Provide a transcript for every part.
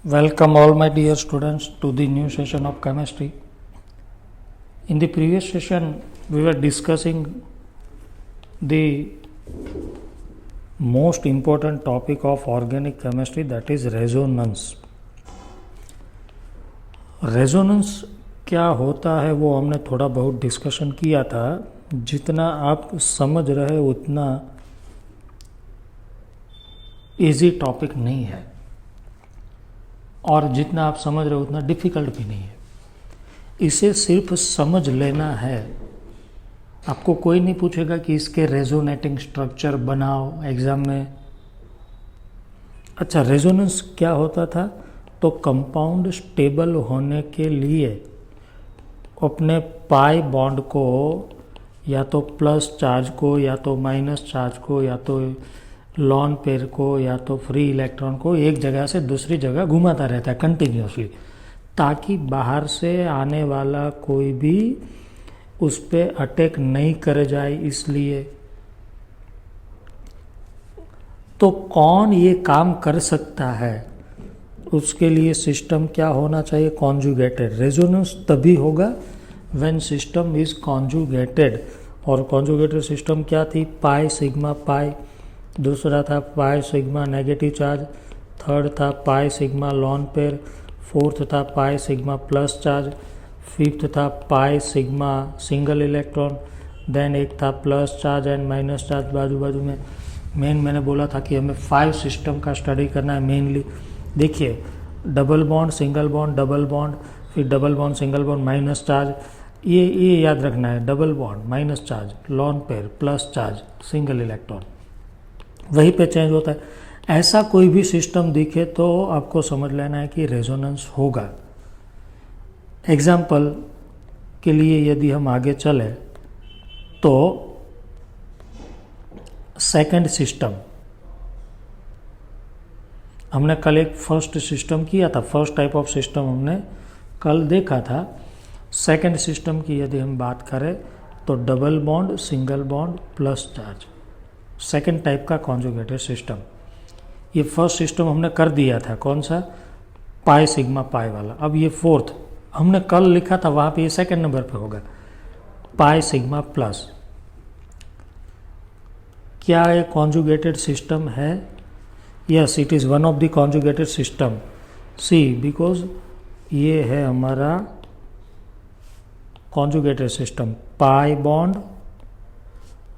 Welcome all my dear students to the new session of chemistry. In the previous session we were discussing the most important topic of organic chemistry, that is resonance. Resonance क्या होता है वो हमने थोड़ा बहुत discussion किया था. जितना आप समझ रहे उतना इजी टॉपिक नहीं है और जितना आप समझ रहे हो उतना डिफ़िकल्ट भी नहीं है. इसे सिर्फ समझ लेना है. आपको कोई नहीं पूछेगा कि इसके रेजोनेटिंग स्ट्रक्चर बनाओ एग्ज़ाम में. अच्छा, रेजोनेंस क्या होता था? तो कंपाउंड स्टेबल होने के लिए अपने पाई बॉन्ड को या तो प्लस चार्ज को या तो माइनस चार्ज को या तो लॉन पेयर को या तो फ्री इलेक्ट्रॉन को एक जगह से दूसरी जगह घुमाता रहता है कंटिन्यूसली, ताकि बाहर से आने वाला कोई भी उस पर अटैक नहीं कर जाए. इसलिए तो कौन ये काम कर सकता है? उसके लिए सिस्टम क्या होना चाहिए? कॉन्जुगेटेड. रेजोनेंस तभी होगा व्हेन सिस्टम इज कॉन्जुगेटेड. और कॉन्जुगेटेड सिस्टम क्या थी? पाई सिग्मा पाई, दूसरा था pi sigma negative charge, third था pi sigma lone pair, fourth था pi sigma plus charge, fifth था pi sigma single electron, then एक था plus charge and minus charge बाजू बाजू में. मैंने बोला था कि हमें 5 सिस्टम का स्टडी करना है मेनली. देखिए, double bond single bond, double bond, फिर double bond single bond minus charge, ये याद रखना है. Double bond minus charge, lone pair plus charge, single electron, वहीं पे चेंज होता है. ऐसा कोई भी सिस्टम दिखे तो आपको समझ लेना है कि रेजोनेंस होगा. एग्जाम्पल के लिए यदि हम आगे चले तो सेकंड सिस्टम, हमने कल एक फर्स्ट सिस्टम किया था, फर्स्ट टाइप ऑफ सिस्टम हमने कल देखा था. सेकंड सिस्टम की यदि हम बात करें तो double bond single bond plus charge, second type का कॉन्जुगेटेड सिस्टम. ये फर्स्ट सिस्टम हमने कर दिया था, कौन सा? पाई सिग्मा पाई वाला. अब ये फोर्थ हमने कल लिखा था, वहाँ पे ये सेकंड नंबर पे होगा, पाई सिग्मा प्लस. क्या ये कॉन्जुगेटेड सिस्टम है? Yes, it is one of the conjugated system. See, because ये है हमारा conjugated system, pi bond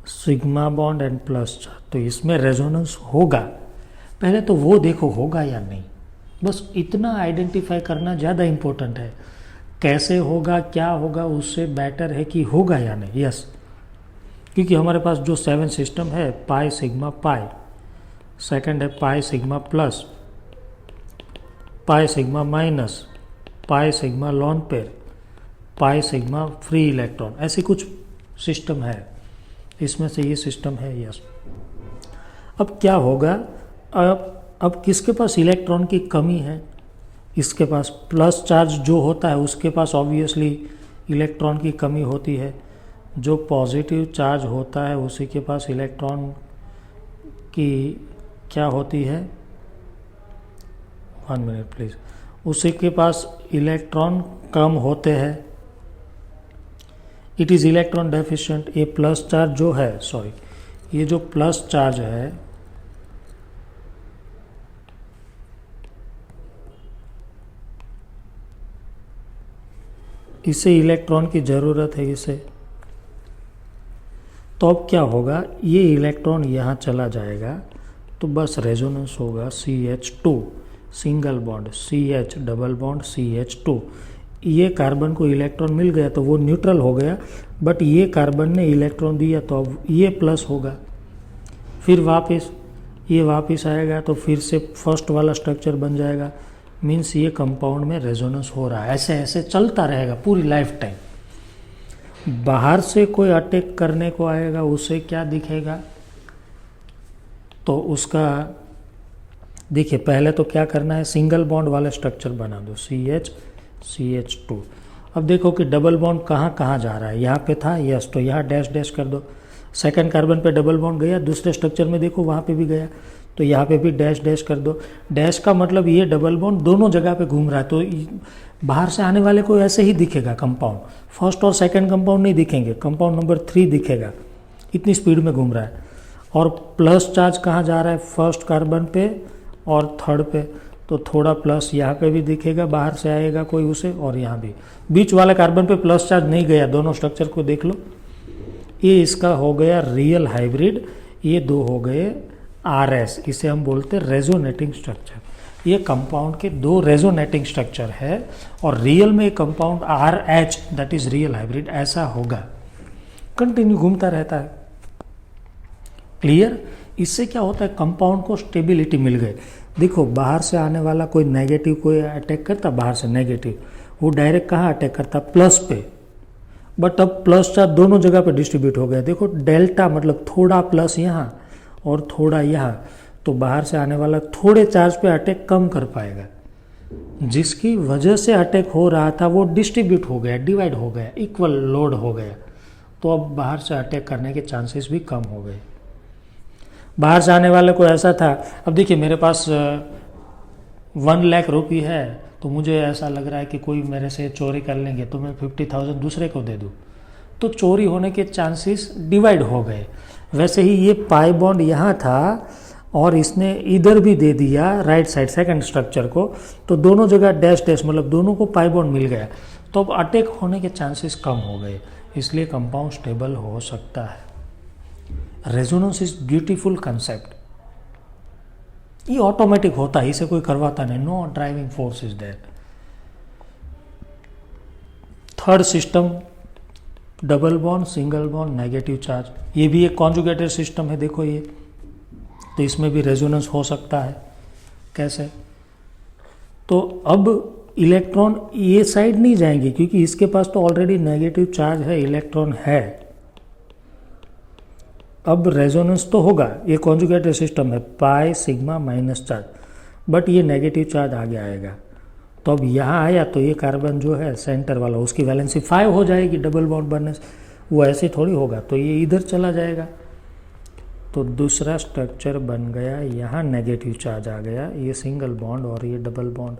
sigma bond and plus charge. तो इसमें रेजोनेंस होगा. पहले तो वो देखो होगा या नहीं, बस इतना आइडेंटिफाई करना ज़्यादा इम्पोर्टेंट है. कैसे होगा, क्या होगा, उससे बेटर है कि होगा या नहीं. यस, क्योंकि हमारे पास जो 7 सिस्टम है, पाई सिग्मा पाई, सेकंड है pi sigma plus, pi sigma minus, पाई sigma lone pair, pi sigma free electron, ऐसे कुछ सिस्टम है. इसमें से ये सिस्टम है. यस. अब क्या होगा? अब किसके पास इलेक्ट्रॉन की कमी है? इसके पास प्लस चार्ज जो होता है उसके पास ऑब्वियसली इलेक्ट्रॉन की कमी होती है. जो पॉजिटिव चार्ज होता है उसी के पास इलेक्ट्रॉन की क्या होती है? 1 मिनट प्लीज़. उसी के पास इलेक्ट्रॉन कम होते हैं. It is electron deficient. ये प्लस चार्ज जो है, सॉरी, ये जो प्लस चार्ज है इसे इलेक्ट्रॉन की ज़रूरत है इसे. तो अब क्या होगा? ये इलेक्ट्रॉन यहाँ चला जाएगा तो बस रेजोनेंस होगा. CH2 single bond, CH double bond, CH2. ये कार्बन को इलेक्ट्रॉन मिल गया तो वो न्यूट्रल हो गया, बट ये कार्बन ने इलेक्ट्रॉन दिया तो अब ये प्लस होगा. फिर वापस ये वापस आएगा तो फिर से फर्स्ट वाला स्ट्रक्चर बन जाएगा. मीन्स ये कंपाउंड में रेजोनेंस हो रहा है. ऐसे ऐसे चलता रहेगा पूरी लाइफ टाइम. बाहर से कोई अटैक करने को आएगा, उसे क्या दिखेगा? तो उसका देखिए, पहले तो क्या करना है, सिंगल बॉन्ड वाला स्ट्रक्चर बना दो, CH CH2. अब देखो कि डबल बॉन्ड कहाँ कहाँ जा रहा है. यहाँ पे था, यस, तो यहाँ डैश डैश कर दो. सेकंड कार्बन पे डबल बॉन्ड गया, दूसरे स्ट्रक्चर में देखो वहाँ पे भी गया, तो यहाँ पे भी डैश डैश कर दो। डैश का मतलब ये डबल बॉन्ड दोनों जगह पे घूम रहा है, तो बाहर से आने वाले को ऐसे ही दिखेगा कंपाउंड, फर्स्ट और सेकंड कंपाउंड नहीं दिखेंगे, कंपाउंड नंबर 3 दिखेगा, इतनी स्पीड में घूम रहा है। और प्लस चार्ज कहाँ जा रहा है, फर्स्ट कार्बन पे और थर्ड पे, तो थोड़ा प्लस यहाँ पे भी दिखेगा, बाहर से आएगा कोई उसे, और यहाँ भी बीच वाले कार्बन पे प्लस चार्ज नहीं गया, दोनों स्ट्रक्चर को देख लो। ये इसका हो गया रियल हाइब्रिड, ये दो हो गए RS, इसे हम बोलते हैं रेजोनेटिंग स्ट्रक्चर। ये कंपाउंड के दो रेजोनेटिंग स्ट्रक्चर है, और रियल में compound RH that is real hybrid ऐसा होगा, कंटिन्यू घूमता रहता है। क्लियर? इससे क्या होता है, कंपाउंड को स्टेबिलिटी मिल गई। देखो बाहर से आने वाला कोई नेगेटिव कोई अटैक करता, बाहर से नेगेटिव, वो डायरेक्ट कहाँ अटैक करता, प्लस पे, बट अब प्लस चार्ज दोनों जगह पे डिस्ट्रीब्यूट हो गया। देखो डेल्टा मतलब थोड़ा प्लस यहाँ और थोड़ा यहाँ, तो बाहर से आने वाला थोड़े चार्ज पे अटैक कम कर पाएगा, जिसकी वजह से अटैक हो रहा था वो डिस्ट्रीब्यूट हो गया, डिवाइड हो गया, इक्वल लोड हो गया, तो अब बाहर से अटैक करने के चांसेस भी कम हो गए। बाहर से आने वाले को ऐसा था, अब देखिए मेरे पास 1 लाख रुपये है, तो मुझे ऐसा लग रहा है कि कोई मेरे से चोरी कर लेंगे, तो मैं 50,000 दूसरे को दे दूँ, तो चोरी होने के चांसेस डिवाइड हो गए। वैसे ही ये पाई बॉन्ड यहाँ था और इसने इधर भी दे दिया राइट साइड सेकंड स्ट्रक्चर को, तो दोनों जगह डैश डैश मतलब दोनों को पाई बॉन्ड मिल गया, तो अब अटैक होने के चांसेस कम हो गए, इसलिए कंपाउंड स्टेबल हो सकता है। रेजोनेंस इज ब्यूटीफुल कंसेप्ट, ये ऑटोमेटिक होता है, इसे कोई करवाता नहीं, no driving force is there. Third system double bond, single bond, negative charge, ये भी एक कॉन्जुगेटेड सिस्टम है। देखो ये, तो इसमें भी रेजोनेंस हो सकता है। कैसे? तो अब इलेक्ट्रॉन ये साइड नहीं जाएंगे, क्योंकि इसके पास तो ऑलरेडी नेगेटिव चार्ज है, इलेक्ट्रॉन है। अब रेजोनेंस तो होगा, ये कॉन्जुगेटेड सिस्टम है, pi sigma minus charge, but ये नेगेटिव चार्ज आगे आएगा, तो अब यहाँ आया तो ये कार्बन जो है सेंटर वाला, उसकी वैलेंसी 5 हो जाएगी डबल बॉन्ड बनने से, वो ऐसे थोड़ी होगा, तो ये इधर चला जाएगा, तो दूसरा स्ट्रक्चर बन गया, यहाँ नेगेटिव चार्ज आ गया, ये सिंगल बॉन्ड और ये डबल बॉन्ड।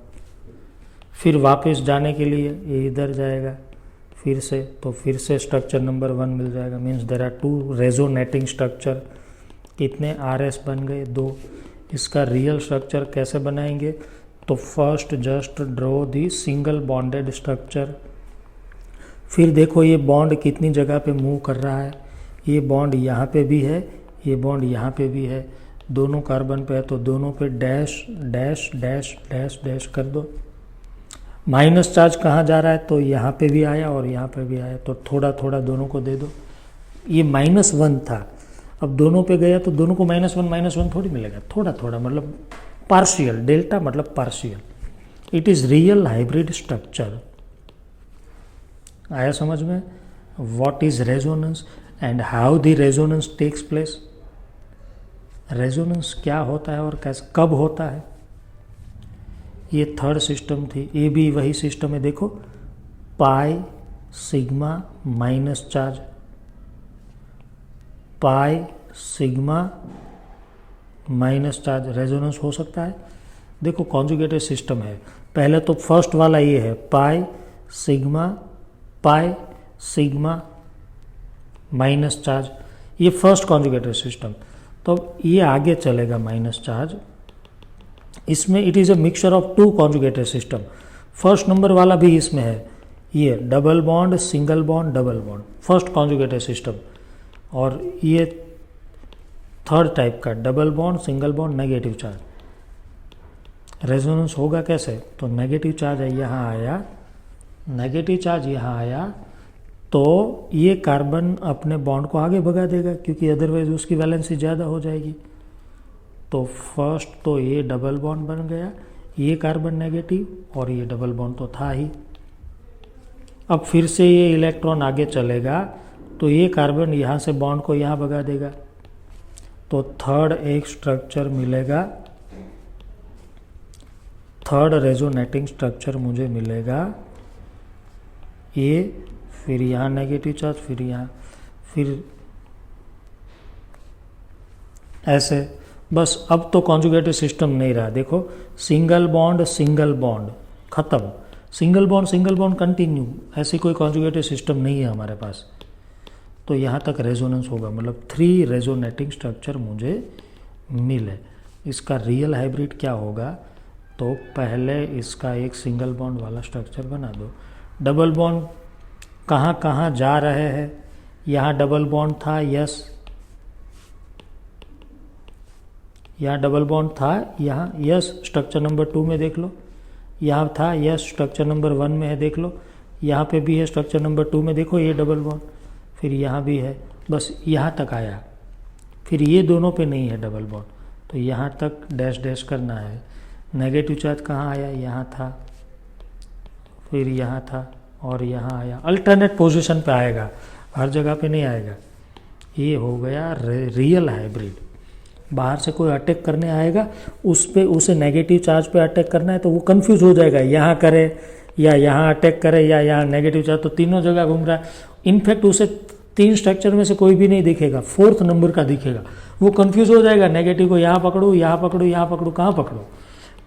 फिर वापस जाने के लिए ये इधर जाएगा फिर से, तो फिर से स्ट्रक्चर नंबर 1 मिल जाएगा, means there are 2 resonating structure. कितने RS बन गए, 2। इसका रियल स्ट्रक्चर कैसे बनाएंगे, तो first just draw the single bonded structure. फिर देखो ये बॉन्ड कितनी जगह पे मूव कर रहा है, ये बॉन्ड यहाँ पे भी है, ये बॉन्ड यहाँ पे भी है, दोनों कार्बन पे है, तो दोनों पे dash dash dash dash dash कर दो। माइनस चार्ज कहाँ जा रहा है, तो यहाँ पे भी आया और यहाँ पे भी आया, तो थोड़ा थोड़ा दोनों को दे दो। ये -1 था, अब दोनों पे गया तो दोनों को -1 थोड़ी मिलेगा, थोड़ा थोड़ा मतलब पार्शियल, डेल्टा मतलब partial. It is real hybrid structure. आया समझ में? What is resonance and how the resonance takes place. Resonance क्या होता है और कैसे कब होता है। ये थर्ड सिस्टम थी, ये भी वही सिस्टम है। देखो pi sigma minus charge, pi sigma minus charge, resonance हो सकता है। देखो कॉन्जुगेटेड सिस्टम है, पहले तो फर्स्ट वाला ये है पाई सिग्मा माइनस चार्ज, ये फर्स्ट कॉन्जुगेटेड सिस्टम। तो ये आगे चलेगा माइनस चार्ज, इसमें it is a mixture of 2 conjugated system. First number वाला भी इसमें है, ये double bond single bond double bond, first conjugated system. और ये थर्ड टाइप का double bond single bond negative charge. Resonance होगा कैसे, तो नेगेटिव चार्ज है यहाँ आया, नेगेटिव चार्ज यहाँ आया, तो ये कार्बन अपने बॉन्ड को आगे भगा देगा, क्योंकि अदरवाइज उसकी वैलेंसी ज़्यादा हो जाएगी। तो फर्स्ट तो ये डबल बॉन्ड बन गया, ये कार्बन नेगेटिव और ये डबल बॉन्ड तो था ही। अब फिर से ये इलेक्ट्रॉन आगे चलेगा, तो ये कार्बन यहाँ से बॉन्ड को यहाँ भगा देगा, तो थर्ड एक स्ट्रक्चर मिलेगा, थर्ड रेजोनेटिंग स्ट्रक्चर मुझे मिलेगा। ये फिर यहाँ नेगेटिव चार्ज, फिर यहाँ, फिर ऐसे, बस अब तो कॉन्जुगेटेड सिस्टम नहीं रहा। देखो सिंगल बॉन्ड खत्म, सिंगल बॉन्ड कंटिन्यू, ऐसी कोई कॉन्जुगेटेड सिस्टम नहीं है हमारे पास। तो यहाँ तक रेजोनेंस होगा, मतलब 3 रेजोनेटिंग स्ट्रक्चर मुझे मिले। इसका रियल हाइब्रिड क्या होगा, तो पहले इसका एक सिंगल बॉन्ड वाला स्ट्रक्चर बना दो। डबल बॉन्ड कहाँ कहाँ जा रहे हैं, यहाँ डबल बॉन्ड था, यस, यहाँ डबल बॉन्ड था, यहाँ यस, स्ट्रक्चर नंबर 2 में देख लो, यहाँ था, यस, स्ट्रक्चर नंबर 1 में है, देख लो, यहाँ पे भी है स्ट्रक्चर नंबर 2 में, देखो ये डबल बॉन्ड, फिर यहाँ भी है, बस यहाँ तक आया, फिर ये दोनों पे नहीं है डबल बॉन्ड, तो यहाँ तक डैश डैश करना है। नेगेटिव चार्ज कहाँ आया, यहाँ था, फिर यहाँ था और यहाँ आया, अल्टरनेट पोजीशन पे आएगा, हर जगह पे नहीं आएगा। ये हो गया रियल हाइब्रिड। बाहर से कोई अटैक करने आएगा, उस पे उसे नेगेटिव चार्ज पे अटैक करना है तो वो कंफ्यूज हो जाएगा, यहाँ करे या यहाँ अटैक करे या यहाँ नेगेटिव चार्ज, तो तीनों जगह घूम रहा है। इनफैक्ट उसे 3 स्ट्रक्चर में से कोई भी नहीं दिखेगा, 4th नंबर का दिखेगा, वो कंफ्यूज हो जाएगा, नेगेटिव को यहाँ पकड़ूँ, यहाँ पकड़ूँ, यहाँ पकड़ूँ, कहाँ पकड़ूँ।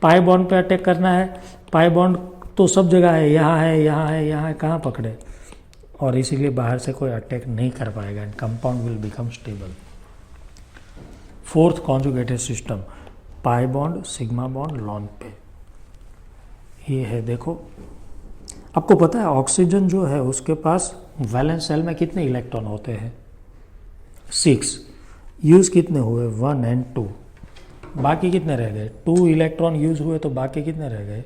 पाई बॉन्ड पे अटैक करना है, पाई बॉन्ड तो सब जगह है, यहाँ है, यहाँ है, यहाँ है, कहाँ पकड़े, और इसीलिए बाहर से कोई अटैक नहीं कर पाएगा and compound will become stable. 4th conjugated system, pi bond, sigma bond, lawn पे, ये है। देखो आपको पता है ऑक्सीजन जो है उसके पास वैलेंस शेल में कितने इलेक्ट्रॉन होते हैं, 6, यूज कितने हुए, 1 और 2, बाकी कितने रह गए, 2 इलेक्ट्रॉन यूज हुए, तो बाकी कितने रह गए,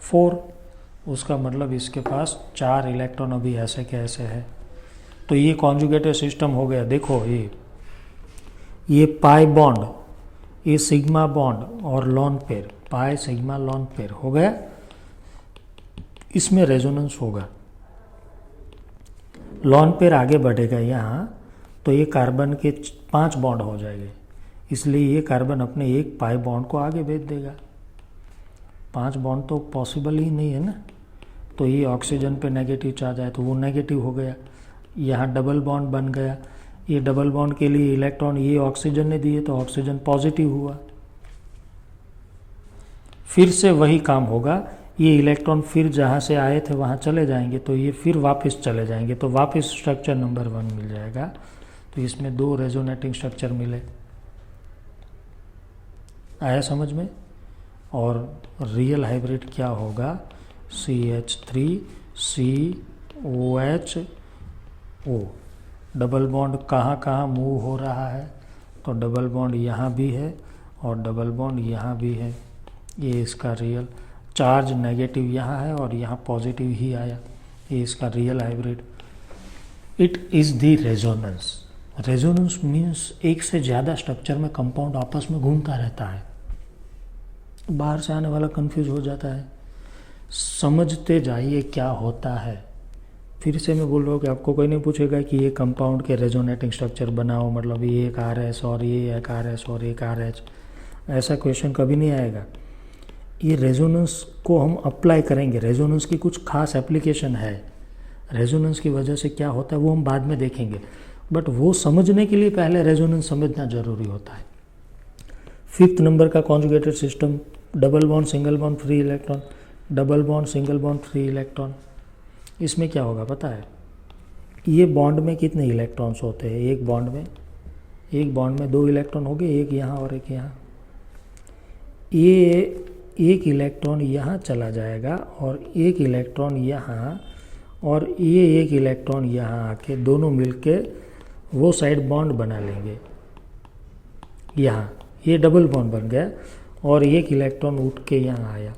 4। उसका मतलब इसके पास 4 इलेक्ट्रॉन अभी ऐसे के ऐसे है। तो ये कॉन्जुगेटेड सिस्टम हो गया। देखो ये पाई बॉन्ड, ये सिग्मा बॉन्ड और lawn pair, pi sigma lone pair हो गया, इसमें रेजोनेंस होगा, लॉन पेयर आगे बढ़ेगा यहाँ, तो ये कार्बन के 5 बॉन्ड हो जाएंगे, इसलिए ये कार्बन अपने एक पाई बॉन्ड को आगे भेज देगा। 5 बॉन्ड तो पॉसिबल ही नहीं है ना, तो ये ऑक्सीजन पे नेगेटिव चार्ज आया तो वो नेगेटिव हो गया, यहाँ डबल बॉन्ड बन गया, ये डबल बॉन्ड के लिए इलेक्ट्रॉन ये ऑक्सीजन ने दिए तो ऑक्सीजन पॉजिटिव हुआ, फिर से वही काम होगा, ये इलेक्ट्रॉन फिर जहाँ से आए थे वहाँ चले जाएंगे, तो ये फिर वापस चले जाएंगे, तो वापस स्ट्रक्चर नंबर 1 मिल जाएगा। तो इसमें 2 रेजोनेटिंग स्ट्रक्चर मिले, आया समझ में। और रियल हाइब्रिड क्या होगा, CH3COHO, डबल बॉन्ड कहाँ कहाँ मूव हो रहा है, तो डबल बॉन्ड यहाँ भी है और डबल बॉन्ड यहाँ भी है, ये इसका रियल चार्ज नेगेटिव यहाँ है और यहाँ पॉजिटिव ही आया, ये इसका real hybrid. It is the resonance. Resonance means एक से ज़्यादा स्ट्रक्चर में कंपाउंड आपस में घूमता रहता है, बाहर से आने वाला कंफ्यूज हो जाता है। समझते जाइए क्या होता है। फिर से मैं बोल रहा हूँ कि आपको कोई नहीं पूछेगा कि ये कंपाउंड के रेजोनेटिंग स्ट्रक्चर बनाओ, मतलब ये एक RH और ये एक RH और एक RH, ऐसा क्वेश्चन कभी नहीं आएगा। ये रेजोनेंस को हम अप्लाई करेंगे, रेजोनेंस की कुछ खास एप्लीकेशन है, रेजोनेंस की वजह से क्या होता है वो हम बाद में देखेंगे, बट वो समझने के लिए पहले रेजोनेंस समझना जरूरी होता है। 5th नंबर का conjugated system, double bond single bond free electron, double bond single bond free electron. इसमें क्या होगा पता है, ये बॉन्ड में कितने इलेक्ट्रॉन्स होते हैं, एक बॉन्ड में 2 इलेक्ट्रॉन हो गए, एक यहाँ और एक यहाँ। ये एक इलेक्ट्रॉन यहाँ चला जाएगा और एक इलेक्ट्रॉन यहाँ, और ये एक इलेक्ट्रॉन यहाँ आके दोनों मिलके वो साइड बॉन्ड बना लेंगे। यहाँ ये डबल बॉन्ड बन गया और एक इलेक्ट्रॉन उठ के यहाँ आया,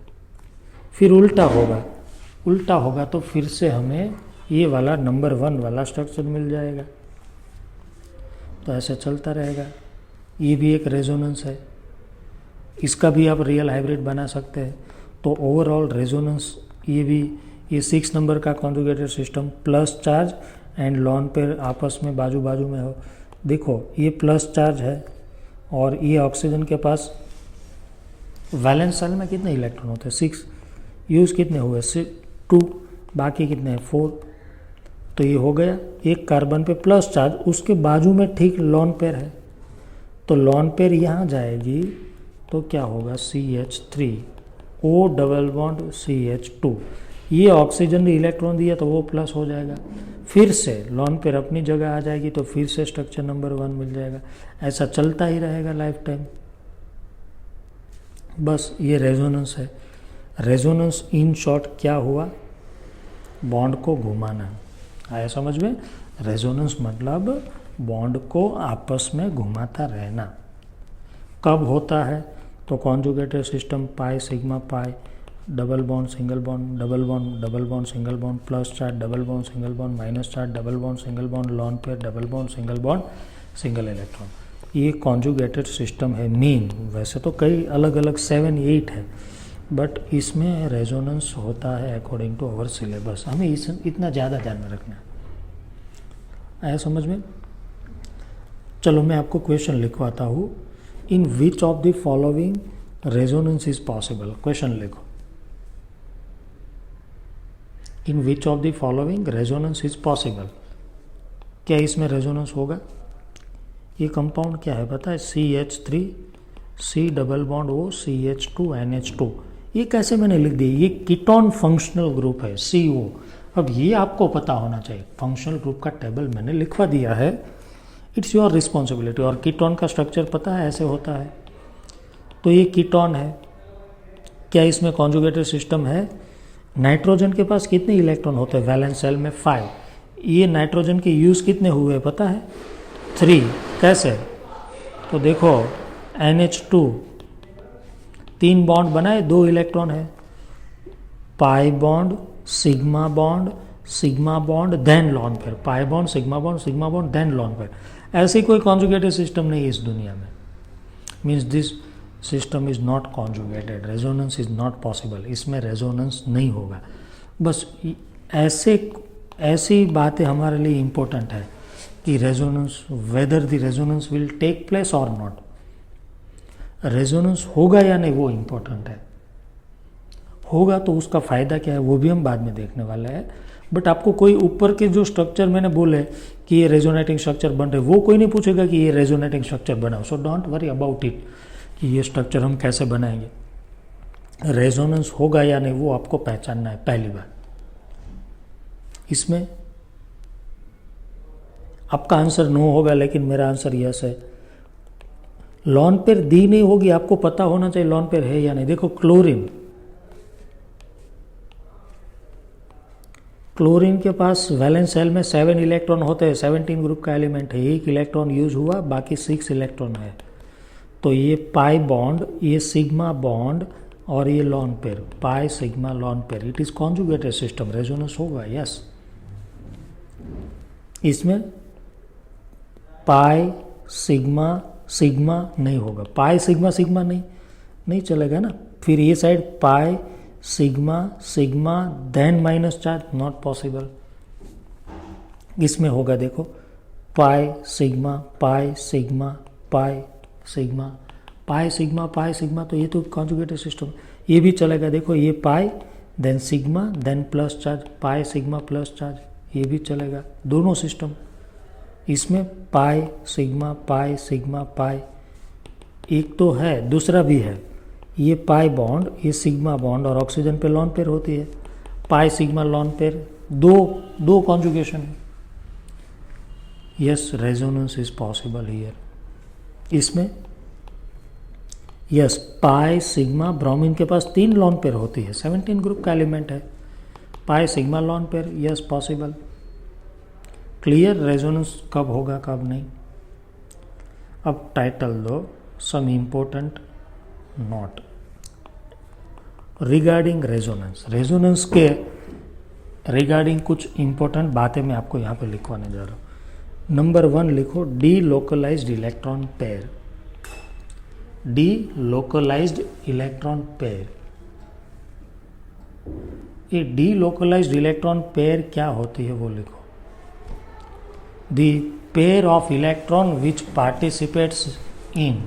फिर उल्टा होगा तो फिर से हमें ये वाला नंबर 1 वाला स्ट्रक्चर मिल जाएगा। तो ऐसे चलता रहेगा। ये भी एक रेजोनेंस है, इसका भी आप रियल हाइब्रिड बना सकते हैं। तो ओवरऑल रेजोनेंस ये 6 नंबर का conjugated system, plus charge and lone pair आपस में बाजू बाजू में हो। देखो ये प्लस चार्ज है और ये ऑक्सीजन के पास वैलेंस शेल में कितने इलेक्ट्रॉन होते हैं, 6, यूज कितने हुए, 2, बाकी कितने हैं, 4। तो ये हो गया, एक कार्बन पे प्लस चार्ज, उसके बाजू में ठीक लॉन पेयर है, तो लॉन पेयर यहाँ जाएगी तो क्या होगा CH3 O double bond CH2, ये ऑक्सीजन ने इलेक्ट्रॉन दिया तो वो प्लस हो जाएगा, फिर से लॉन पेयर अपनी जगह आ जाएगी तो फिर से स्ट्रक्चर नंबर 1 मिल जाएगा। ऐसा चलता ही रहेगा लाइफ टाइम। बस ये रेजोनेंस है। रेजोनेंस इन शॉर्ट क्या हुआ, बॉन्ड को घुमाना। आया समझ में? रेजोनेंस मतलब बॉन्ड को आपस में घुमाता रहना। कब होता है? तो कॉन्जुगेटेड सिस्टम पाई सिग्मा पाई, double bond single bond, double bond double bond single bond, plus charge double bond single bond, minus charge double bond single bond, lone pair double bond single bond single electron. ये conjugated system है main. वैसे तो कई अलग अलग 7-8 है, but इसमें resonance होता है अकॉर्डिंग टू आवर सिलेबस। हमें इतना ज़्यादा ध्यान में रखना है। आया समझ में? चलो मैं आपको क्वेश्चन लिखवाता हूँ। In which of the following resonance is possible? Question लिखो। In which of the following resonance is possible? क्या इसमें रेजोनेंस होगा? ये कंपाउंड क्या है पता है? CH3 C double bond O CH2 NH2। ये कैसे मैंने लिख दिया? ये कीटोन फंक्शनल ग्रुप है CO। अब ये आपको पता होना चाहिए। फंक्शनल ग्रुप का टेबल मैंने लिखवा दिया है, इट्स योर रिस्पॉन्सिबिलिटी। और कीटोन का स्ट्रक्चर पता है, ऐसे होता है। तो ये कीटोन है। क्या इसमें कॉन्जुगेटेड सिस्टम है? नाइट्रोजन के पास कितने इलेक्ट्रॉन होते हैं वैलेंस शेल में? 5। ये नाइट्रोजन के यूज कितने हुए पता है? 3। कैसे? तो देखो NH2 3 बॉन्ड बनाए, 2 इलेक्ट्रॉन है, pi bond sigma bond then lone pair, pi bond sigma bond then lone pair. ऐसी कोई कॉन्जुगेटेड सिस्टम नहीं है इस दुनिया में। Means this system is not conjugated, resonance is not possible. इसमें रेजोनेंस नहीं होगा। बस ऐसी बातें हमारे लिए इम्पोर्टेंट है कि resonance, whether the resonance will take place और नॉट। रेजोनेंस होगा या नहीं वो इम्पोर्टेंट है। होगा तो उसका फ़ायदा क्या है वो भी हम बाद में देखने वाले हैं। बट आपको कोई ऊपर के जो स्ट्रक्चर मैंने बोले कि ये रेजोनेटिंग स्ट्रक्चर बन रहे, वो कोई नहीं पूछेगा कि ये रेजोनेटिंग स्ट्रक्चर बनाओ। So don't worry about it कि ये स्ट्रक्चर हम कैसे बनाएंगे। रेजोनेंस होगा या नहीं वो आपको पहचानना है पहली बार। इसमें आपका आंसर नो होगा, लेकिन मेरा आंसर यस है। लॉन पेयर दी नहीं होगी, आपको पता होना चाहिए लॉन पेयर है या नहीं। देखो क्लोरीन के पास वैलेंस शेल में 7 इलेक्ट्रॉन होते हैं, 17 ग्रुप का एलिमेंट है। 1 इलेक्ट्रॉन यूज हुआ, बाकी 6 इलेक्ट्रॉन है। तो ये पाई बॉन्ड, ये सिग्मा बॉन्ड और ये lone pair, pi sigma lone pair, it is conjugated system. Resonance होगा यस। इसमें पाई सिग्मा नहीं होगा। पाई सिग्मा नहीं चलेगा ना। फिर ये side pi sigma then minus charge, not possible. इसमें होगा देखो पाई सिग्मा तो ये तो कॉन्जुगेटेड सिस्टम, ये भी चलेगा। देखो ये pi then sigma then plus charge, pi sigma plus charge, ये भी चलेगा। दोनों सिस्टम। इसमें पाई सिग्मा पाई एक तो है, दूसरा भी है। ये पाई बॉन्ड, ये सिग्मा बॉन्ड और ऑक्सीजन पे लॉन पेयर होती है। पाई सिग्मा लॉन पेयर, दो कॉन्जुगेशन है। Yes, resonance is possible here. इसमें यस, पाई सिग्मा, ब्रोमीन के पास 3 लॉन पेयर होती है, 17 ग्रुप का एलिमेंट है। Pi sigma lone pair, yes possible. Clear? Resonance कब होगा कब नहीं। अब टाइटल दो, some important note regarding resonance. Resonance के रिगार्डिंग कुछ इंपॉर्टेंट बातें मैं आपको यहाँ पे लिखवाने जा रहा हूँ। नंबर 1 लिखो, delocalized electron pair. Delocalized electron pair. ये डी लोकलाइज्ड इलेक्ट्रॉन पेयर क्या होती है वो लिखो। The pair of electron which participates in,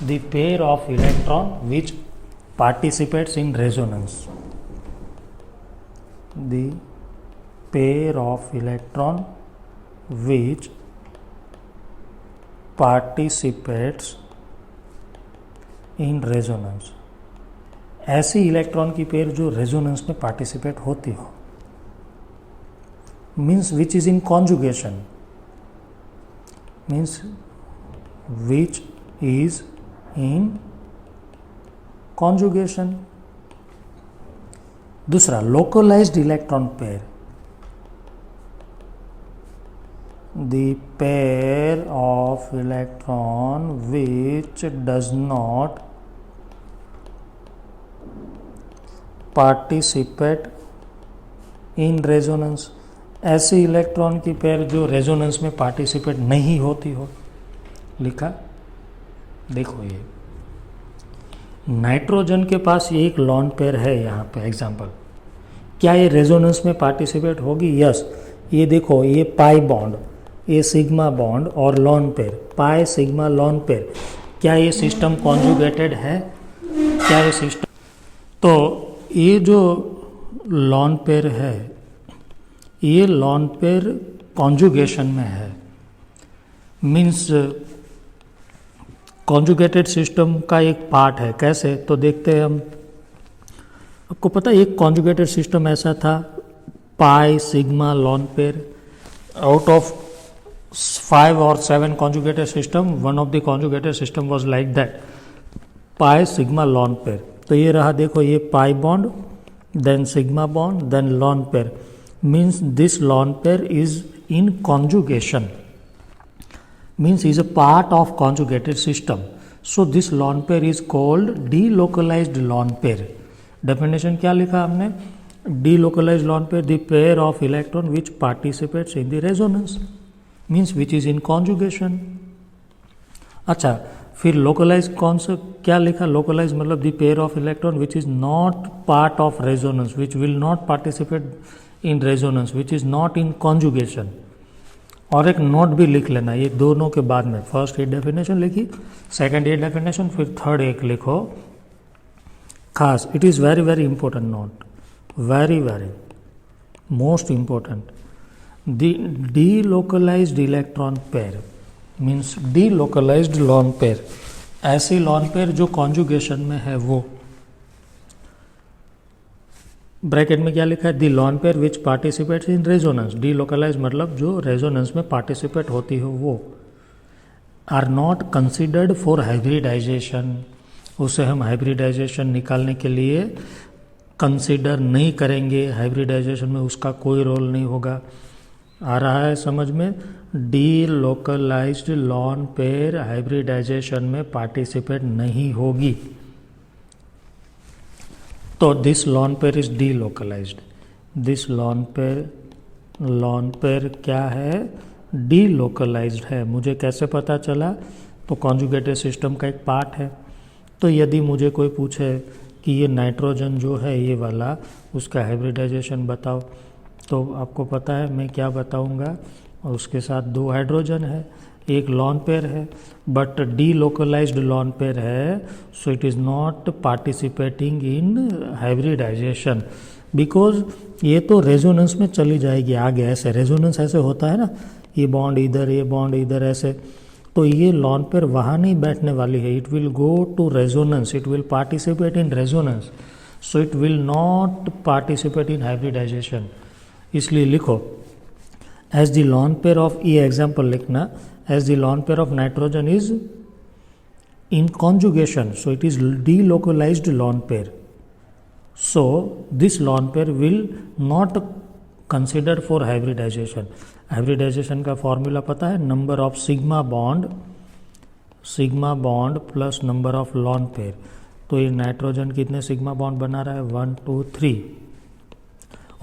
the pair of electron which participates in resonance, the pair of electron which participates in resonance, ऐसी electron की pair जो resonance में पार्टिसिपेट होती हो, means which is in conjugation, means which is in conjugation. दूसरा, localized electron pair, the pair of electron which does not participate in resonance, ऐसे electron की pair जो रेजोनेंस में पार्टिसिपेट नहीं होती हो। लिखा, देखो ये नाइट्रोजन के पास ये एक लॉन पेयर है यहाँ पे एग्जाम्पल, क्या ये रेजोनेंस में पार्टिसिपेट होगी? यस। ये देखो, ये पाई बॉन्ड, ये सिग्मा बॉन्ड और lawn pair, pi sigma lone pair, क्या ये सिस्टम कॉन्जुगेटेड है? क्या ये सिस्टम, तो ये जो लॉन पेयर है, ये लॉन पेयर कॉन्जुगेशन में है, मीन्स कॉन्जुगेटेड सिस्टम का एक पार्ट है। कैसे? तो देखते हैं हम। आपको पता है एक कॉन्जुगेटेड सिस्टम ऐसा था, pi sigma lone pair, out of 5 or 7 conjugated system, one of the conjugated system was like that, pi sigma lone pair। तो ये रहा, देखो ये pi bond, then sigma bond, then lone pair, means this lone pair is in conjugation, means is a part of conjugated system, so this lone pair is called delocalized lone pair। definition क्या लिखा हमने? delocalized lone pair, the pair of electron which participates in the resonance, means which is in conjugation. अच्छा, फिर localise कौन सा, क्या लिखा? Localise मतलब the pair of electron which is not part of resonance, which will not participate in resonance, which is not in conjugation. और एक note भी लिख लेना ये दोनों के बाद में, फर्स्ट ये डेफिनेशन लिखी, सेकंड ये डेफिनेशन, फिर थर्ड एक लिखो खास। It is very very important note, very very most important. The delocalized electron pair means delocalized lone pair, ऐसी lone pair जो conjugation में है वो, ब्रैकेट में क्या लिखा है? The lone pair which participates in resonance, delocalized मतलब जो resonance में participate होती हो वो, are not considered for hybridization, उसे हम hybridization निकालने के लिए कंसिडर नहीं करेंगे, हाइब्रिडाइजेशन में उसका कोई रोल नहीं होगा। आ रहा है समझ में? डीलोकलाइज्ड लॉन पेयर हाइब्रिडाइजेशन में पार्टिसिपेट नहीं होगी, तो this lone pair is delocalised. This lone pair क्या है? डीलोकलाइज्ड है। मुझे कैसे पता चला? तो कॉन्जुगेटेड सिस्टम का एक पार्ट है। तो यदि मुझे कोई पूछे कि ये नाइट्रोजन जो है ये वाला, उसका हाइब्रिडाइजेशन बताओ, तो आपको पता है मैं क्या बताऊंगा? और उसके साथ 2 हाइड्रोजन है, एक लॉन पेयर है, बट डीलोकलाइज्ड लॉन पेयर है, so it is not participating in hybridization, because ये तो रेजोनेंस में चली जाएगी आगे। ऐसे रेजोनेंस ऐसे होता है ना, ये बॉन्ड इधर, ये बॉन्ड इधर, ऐसे, तो ये लॉन पेयर वहाँ नहीं बैठने वाली है। It will go to resonance, it will participate in resonance, so it will not participate in hybridization. इसलिए लिखो as the lone pair of, ये एग्जाम्पल लिखना, as the lone pair of nitrogen is in conjugation, so it is delocalized lone pair, so this lone pair will not consider for hybridization. Hybridization का formula पता है? Number of sigma bond plus number of lone pair. तो ये nitrogen कितने sigma bond बना रहा है? 1 2 3,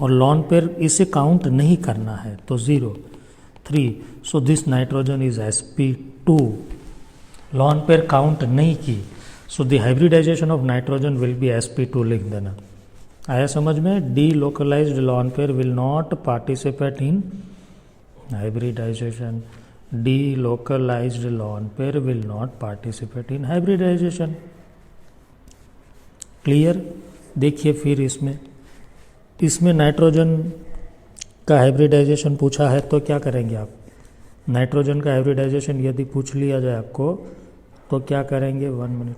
और लॉन पेयर इसे काउंट नहीं करना है, तो 0 3, so this nitrogen is sp2। Lone pair count नहीं की, so the hybridization of nitrogen will be sp2 लिख देना। आया समझ में? Delocalized lone pair will not participate in hybridization, delocalized lone pair will not participate in hybridization. Clear? देखिए फिर इसमें नाइट्रोजन का हाइब्रिडाइजेशन पूछा है तो क्या करेंगे आप? नाइट्रोजन का हाइब्रिडाइजेशन यदि पूछ लिया जाए आपको तो क्या करेंगे, 1 मिनट।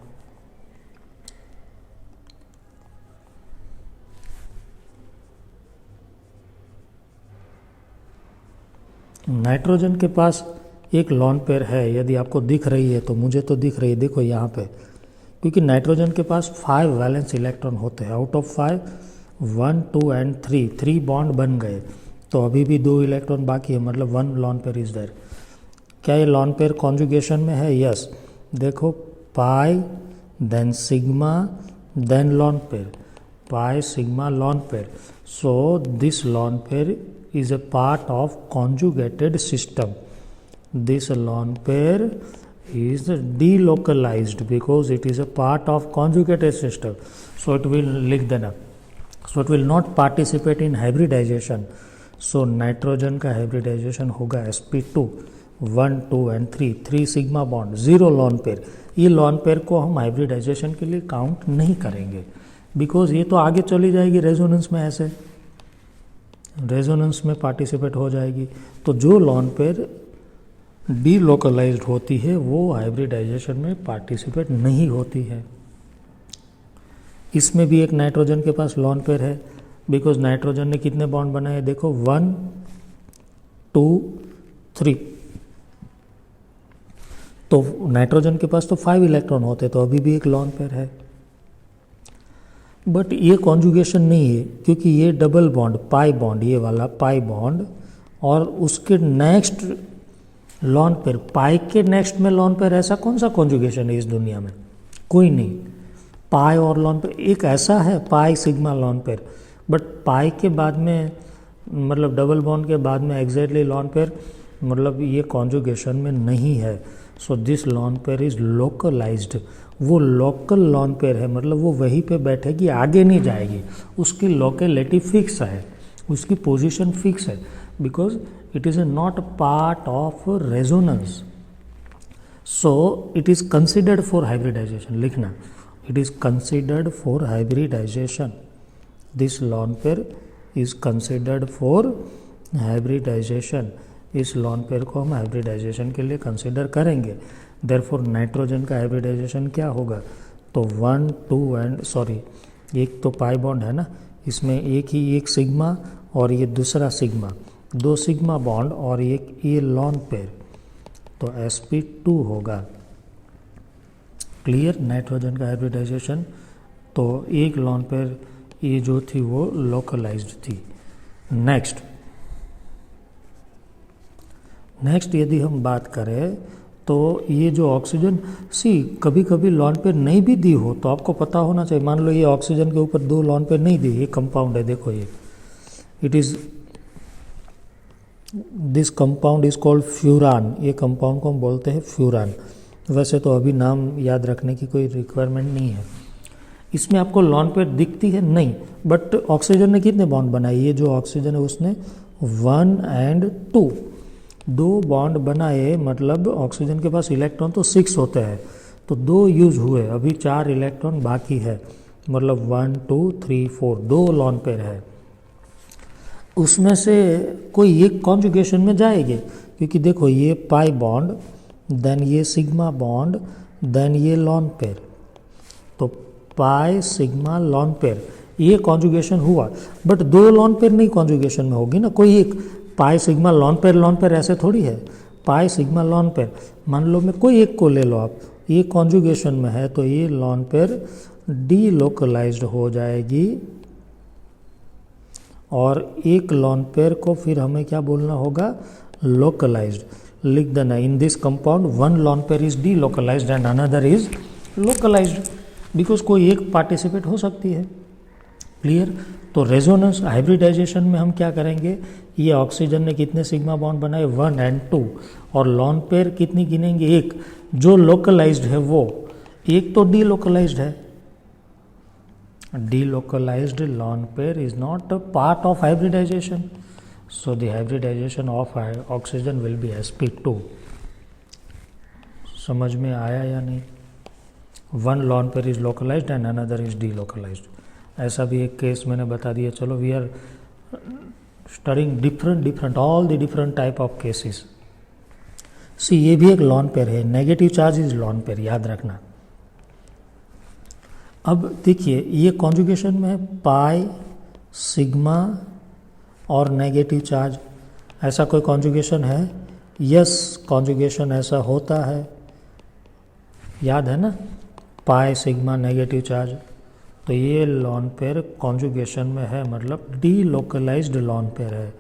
नाइट्रोजन के पास एक लॉन पेयर है, यदि आपको दिख रही है तो मुझे तो दिख रही है, देखो यहाँ पे, क्योंकि नाइट्रोजन के पास 5 वैलेंस इलेक्ट्रॉन होते हैं। आउट ऑफ 5 1 2 एंड 3 बॉन्ड बन गए, तो अभी भी 2 इलेक्ट्रॉन बाकी है, मतलब 1 लॉन पेयर इज देयर। क्या ये लॉन पेयर कॉन्जुगेशन में है? यस। देखो pi then sigma then lone pair, pi sigma lone pair. So this lone pair is a part of conjugated system. This lone pair is delocalized because it is a part of conjugated system. So it will लिख देना, so it will not participate in hybridization. So nitrogen का hybridization होगा sp2 1 2 and 3 sigma bond, 0 lone pair. ये lone pair को हम hybridisation के लिए count नहीं करेंगे, बिकॉज ये तो आगे चली जाएगी रेजोनेंस में, ऐसे रेजोनेंस में पार्टिसिपेट हो जाएगी। तो जो लॉन पेयर डीलोकलाइज्ड होती है वो हाइब्रिडाइजेशन में पार्टिसिपेट नहीं होती है। इसमें भी एक नाइट्रोजन के पास लॉन पेयर है, बिकॉज नाइट्रोजन ने कितने बॉन्ड बनाए, देखो 1 2 3, तो नाइट्रोजन के पास तो 5 इलेक्ट्रॉन होते, तो अभी भी एक लॉन पेयर है। बट ये कॉन्जुगेशन नहीं है, क्योंकि ये डबल बॉन्ड पाई बॉन्ड, ये वाला पाई बॉन्ड और उसके नेक्स्ट लॉन पेयर, पाई के नेक्स्ट में लॉन पेयर, ऐसा कौन सा कॉन्जुगेशन है इस दुनिया में? कोई नहीं। पाई और लॉन पेयर एक ऐसा है, pi sigma lone pair, but पाई के बाद में, मतलब डबल बॉन्ड के बाद में एग्जैक्टली लॉन पेयर, मतलब ये कॉन्जुगेशन में नहीं है। So this lone pair is localized. वो लोकल लॉन पेयर है, मतलब वो वहीं पे बैठेगी, आगे नहीं जाएगी, उसकी लोकेलिटी फिक्स है, उसकी पोजीशन फिक्स है, because it is not part of resonance. So it is considered for hybridization, लिखना, it is considered for hybridization. This lone pair is considered for hybridization. इस लॉन पेयर को हम hybridisation के लिए consider करेंगे। Therefore nitrogen का hybridisation क्या होगा, तो 1 2 एंड सॉरी, एक तो पाई बॉन्ड है ना, इसमें एक सिग्मा और ये दूसरा सिग्मा, 2 सिग्मा बॉन्ड और एक ये लॉन पेयर, तो sp2 होगा। क्लियर? नाइट्रोजन का हाइब्रिडाइजेशन, तो एक लॉन पेयर ये जो थी वो लोकलाइज्ड थी। नेक्स्ट यदि हम बात करें तो ये जो ऑक्सीजन, कभी कभी लॉन पेयर नहीं भी दी हो तो आपको पता होना चाहिए। मान लो ये ऑक्सीजन के ऊपर 2 लॉन पेयर नहीं दी, ये कंपाउंड है, देखो ये, it is, this compound is called furan. ये कंपाउंड को हम बोलते हैं फ्यूरान। वैसे तो अभी नाम याद रखने की कोई रिक्वायरमेंट नहीं है। इसमें आपको लॉन पेयर दिखती है नहीं, बट ऑक्सीजन ने कितने बॉन्ड बनाए, ये जो ऑक्सीजन है उसने 1 and 2 बॉन्ड बनाए, मतलब ऑक्सीजन के पास इलेक्ट्रॉन तो 6 होते हैं, तो 2 यूज हुए, अभी 4 इलेक्ट्रॉन बाकी है, मतलब 1 2 3 4, 2 लॉन पेयर है। उसमें से कोई एक कॉन्जुगेशन में जाएगी, क्योंकि देखो ये पाई बॉन्ड, देन ये सिग्मा बॉन्ड, देन ये लॉन पेयर, तो पाई सिग्मा लॉन पेयर, ये कॉन्जुगेशन हुआ। बट 2 लॉन पेयर नहीं कॉन्जुगेशन में होगी ना, कोई एक पाई सिग्मा लॉन पेयर ऐसे थोड़ी है, पाई सिग्मा लॉन पेयर, मान लो मैं कोई एक को ले लो आप, ये कॉन्जुगेशन में है, तो ये लॉन पेयर डीलोकलाइज्ड हो जाएगी, और एक लॉन पेयर को फिर हमें क्या बोलना होगा, लोकलाइज्ड। लिख देना, in this compound 1 lone pair is delocalized and another is localized, because कोई एक पार्टिसिपेट हो सकती है। क्लियर? तो रेजोनेंस हाइब्रिडाइजेशन में हम क्या करेंगे, ये ऑक्सीजन ने कितने सिग्मा बॉन्ड बनाए, 1 and 2, और लॉन पेयर कितनी गिनेंगे, एक, जो लोकलाइज्ड है वो, एक तो डीलोकलाइज्ड है। Delocalized lone pair is not a part of hybridization, so the hybridization of oxygen will be sp2। समझ में आया या नहीं? 1 lone pair is localized and another is delocalized। ऐसा भी एक केस मैंने बता दिया। चलो, we are studying different all the different type of cases। See ये भी एक लॉन पेयर है, negative charge is lone pair, याद रखना। अब देखिए ये कॉन्जुगेशन में है पाई, सिग्मा और नेगेटिव चार्ज, ऐसा कोई कॉन्जुगेशन है? यस, कॉन्जुगेशन ऐसा होता है, याद है ना, पाई सिग्मा नेगेटिव चार्ज। तो ये लॉन पेयर कॉन्जुगेशन में है, मतलब डीलोकलाइज्ड लॉन पेयर है।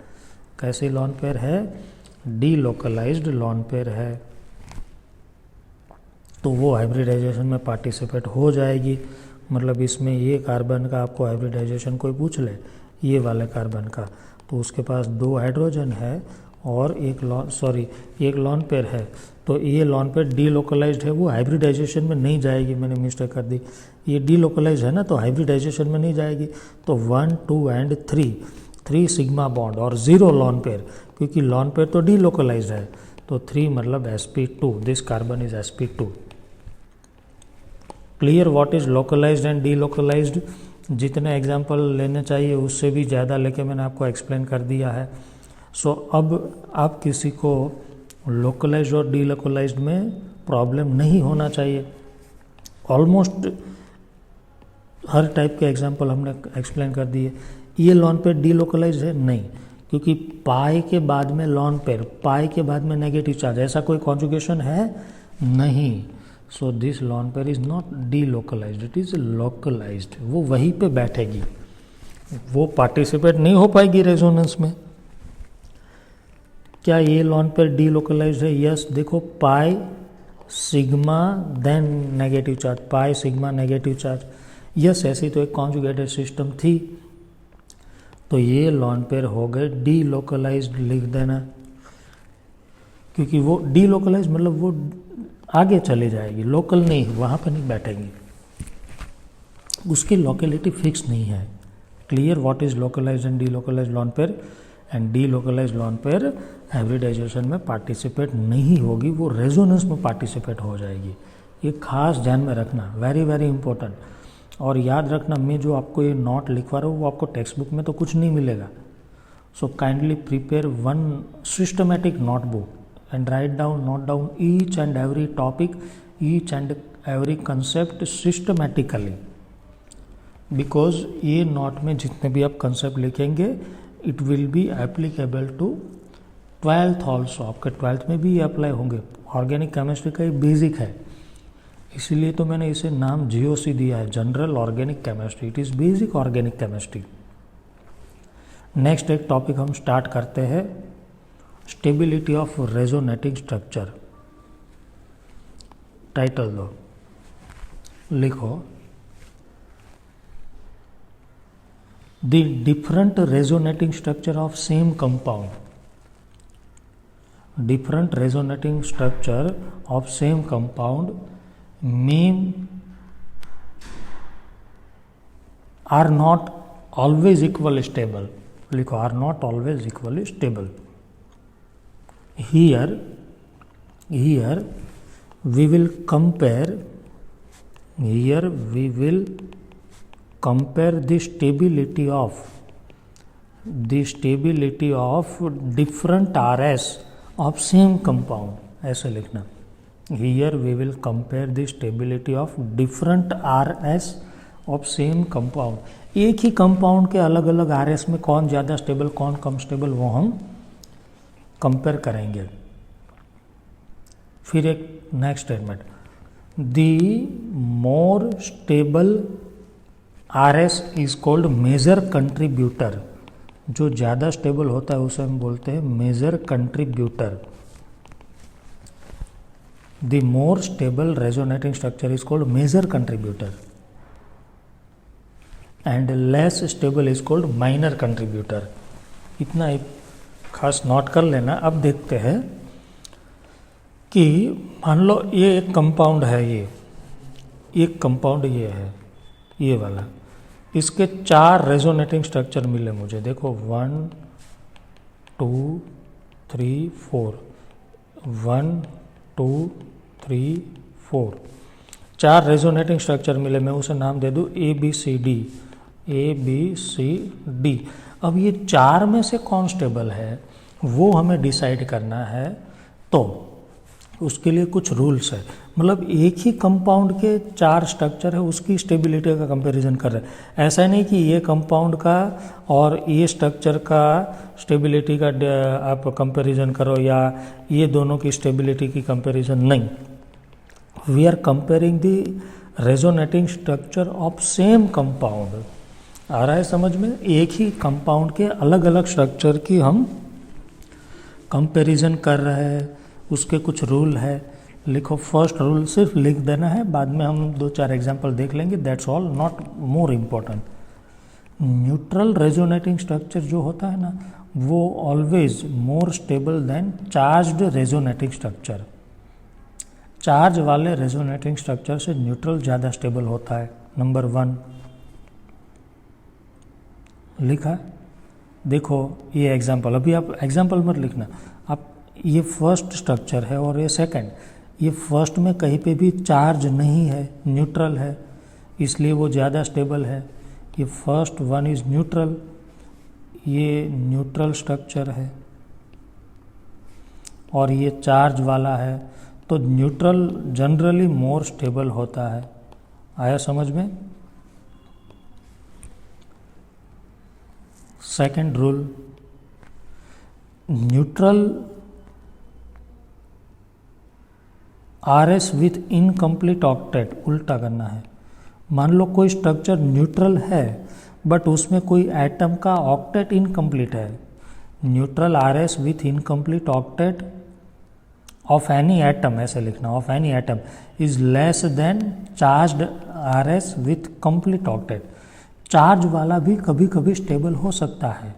कैसी लॉन पेयर है? डीलोकलाइज्ड लॉन पेयर है, तो वो हाइब्रिडाइजेशन में पार्टिसिपेट हो जाएगी। मतलब इसमें ये कार्बन का आपको हाइब्रिडाइजेशन कोई पूछ ले, ये वाले कार्बन का, तो उसके पास 2 हाइड्रोजन है और एक लॉन पेयर है, तो ये लॉन पेयर डीलोकलाइज्ड है, वो हाइब्रिडाइजेशन में नहीं जाएगी। मैंने मिस्टेक कर दी, ये डीलोकलाइज्ड है ना, तो हाइब्रिडाइजेशन में नहीं जाएगी। तो 1, 2 एंड 3 सिग्मा बॉन्ड और 0 लॉन पेयर, क्योंकि लॉन पेयर तो डीलोकलाइज्ड है, तो 3 मतलब sp2, this carbon is sp2। Clear what is localized and delocalized? जितने एग्जाम्पल लेने चाहिए उससे भी ज़्यादा लेके मैंने आपको एक्सप्लेन कर दिया है। सो अब आप किसी को लोकलाइज्ड और डीलोकलाइज्ड में प्रॉब्लम नहीं होना चाहिए। ऑलमोस्ट हर टाइप के एग्जाम्पल हमने एक्सप्लेन कर दिए। ये लॉन पेयर डीलोकलाइज्ड है नहीं, क्योंकि पाई के बाद में लॉन पेयर, पाई के बाद में नेगेटिव चार्ज, ऐसा कोई कॉन्जुगेशन है नहीं। So this lone pair is not delocalized, it is localized. वो वहीं पे बैठेगी, वो पार्टिसिपेट नहीं हो पाएगी रेजोनेंस में। क्या ये लॉन पेयर डीलोकलाइज्ड है? यस, देखो pi sigma then negative charge, pi sigma negative charge. Yes, ऐसी तो एक कॉन्जुगेटेड सिस्टम थी, तो ये लॉन पेयर हो गए डीलोकलाइज्ड, लिख देना, क्योंकि वो डीलोकलाइज्ड मतलब वो आगे चली जाएगी, लोकल नहीं, वहाँ पर नहीं बैठेंगी, उसकी लोकेलिटी फिक्स नहीं है। Clear what is localized and delocalized lone pair? And delocalized lone pair hybridization में पार्टिसिपेट नहीं होगी, वो रेजोनेंस में पार्टिसिपेट हो जाएगी। ये खास ध्यान में रखना, वेरी वेरी इंपॉर्टेंट। और याद रखना, मैं जो आपको ये नोट लिखवा रहा हूँ वो आपको टेक्स्ट बुक में तो कुछ नहीं मिलेगा। So kindly prepare one systematic notebook and note down each and every topic, each and every concept systematically, because ये नोट में जितने भी आप कंसेप्ट लिखेंगे it will be applicable to 12th also, आपके 12th में भी ये अप्लाई होंगे। ऑर्गेनिक केमिस्ट्री का एक बेसिक है, इसीलिए तो मैंने इसे नाम GOC दिया है, general organic chemistry. It is basic organic chemistry. Next एक टॉपिक हम स्टार्ट करते हैं, stability of resonating structure. Title दो, लिखो the different resonating structure of same compound, different resonating structure of same compound में are not always equal stable. लिखो are not always equally stable. Here we will compare the stability of different RS of same compound, ऐसे लिखना। Here we will compare the stability of different RS of same compound। एक ही compound के अलग अलग RS में कौन ज़्यादा stable कौन कम स्टेबल वो हम कंपेयर करेंगे। फिर एक next statement, the more stable RS is called major contributor. जो ज़्यादा स्टेबल होता है उसे हम बोलते हैं major contributor. The more stable resonating structure is called major contributor and less stable is called minor contributor. इतना एक खास नोट कर लेना। अब देखते हैं कि मान लो ये एक कंपाउंड है, ये एक कंपाउंड ये है, ये वाला, इसके 4 रेजोनेटिंग स्ट्रक्चर मिले मुझे। देखो 1 2 3 4, 1 2 3 4, 4 रेजोनेटिंग स्ट्रक्चर मिले। मैं उसे नाम दे दूँ ABCD, ABCD। अब ये 4 में से कौन स्टेबल है वो हमें डिसाइड करना है। तो उसके लिए कुछ रूल्स है। मतलब एक ही कंपाउंड के 4 स्ट्रक्चर है, उसकी स्टेबिलिटी का कंपैरिजन कर रहे हैं। ऐसा नहीं कि ये कंपाउंड का और ये स्ट्रक्चर का स्टेबिलिटी का आप कंपैरिजन करो या ये दोनों की स्टेबिलिटी की कंपैरिजन नहीं। We are comparing the resonating structure of same compound. आ रहा है समझ में? एक ही कंपाउंड के अलग अलग स्ट्रक्चर की हम कंपैरिजन कर रहे हैं, उसके कुछ रूल है। लिखो, फर्स्ट रूल सिर्फ लिख देना है, बाद में हम 2-4 एग्जांपल देख लेंगे, that's all, not more important. Neutral resonating structure जो होता है ना, वो always more stable then charged resonating structure. Charge वाले रेजोनेटिंग स्ट्रक्चर से न्यूट्रल ज़्यादा स्टेबल होता है। नंबर 1 लिखा। देखो ये एग्जाम्पल, अभी आप एग्जाम्पल मत लिखना, आप ये फर्स्ट स्ट्रक्चर है और ये सेकंड। ये फर्स्ट में कहीं पे भी चार्ज नहीं है, न्यूट्रल है, इसलिए वो ज़्यादा स्टेबल है। ये फर्स्ट वन इज़ न्यूट्रल, ये न्यूट्रल स्ट्रक्चर है और ये चार्ज वाला है, तो न्यूट्रल जनरली मोर स्टेबल होता है। आया समझ में? Second rule, neutral RS with incomplete octet, उल्टा करना है। मान लो कोई स्ट्रक्चर न्यूट्रल है बट उसमें कोई एटम का ऑक्टेट इनकम्प्लीट है। Neutral RS with incomplete octet of any atom, ऐसे लिखना, of any atom is less than charged RS with complete octet. Charge वाला भी कभी कभी स्टेबल हो सकता है।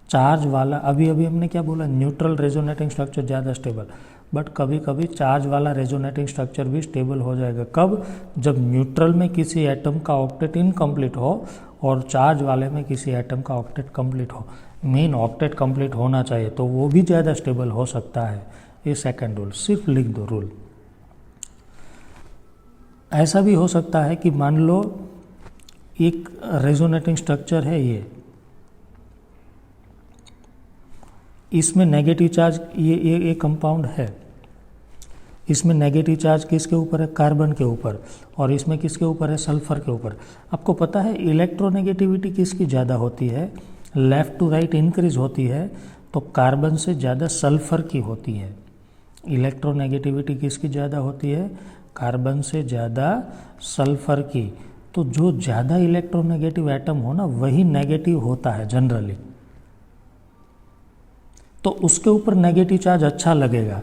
चार्ज वाला, अभी हमने क्या बोला, न्यूट्रल रेजोनेटिंग स्ट्रक्चर ज़्यादा स्टेबल, बट कभी कभी चार्ज वाला रेजोनेटिंग स्ट्रक्चर भी स्टेबल हो जाएगा। कब? जब न्यूट्रल में किसी एटम का ऑक्टेट इनकम्प्लीट हो और चार्ज वाले में किसी एटम का ऑक्टेट कंप्लीट हो। मेन ऑक्टेट कंप्लीट होना चाहिए, तो वो भी ज़्यादा स्टेबल हो सकता है। ये सेकंड रूल, सिर्फ लिख दो रूल। ऐसा भी हो सकता है कि मान लो एक रेजोनेटिंग स्ट्रक्चर है, इसमें नेगेटिव चार्ज, ये कंपाउंड है, इसमें नेगेटिव चार्ज किसके ऊपर है? कार्बन के ऊपर, और इसमें किसके ऊपर है? सल्फर के ऊपर। आपको पता है इलेक्ट्रोनेगेटिविटी किसकी ज़्यादा होती है? लेफ़्ट टू राइट इंक्रीज होती है, तो कार्बन से ज़्यादा सल्फर की होती है। इलेक्ट्रोनेगेटिविटी किसकी ज़्यादा होती है? कार्बन से ज़्यादा सल्फर की। तो जो ज़्यादा इलेक्ट्रोनेगेटिव एटम हो ना, वही नेगेटिव होता है जनरली, तो उसके ऊपर नेगेटिव चार्ज अच्छा लगेगा।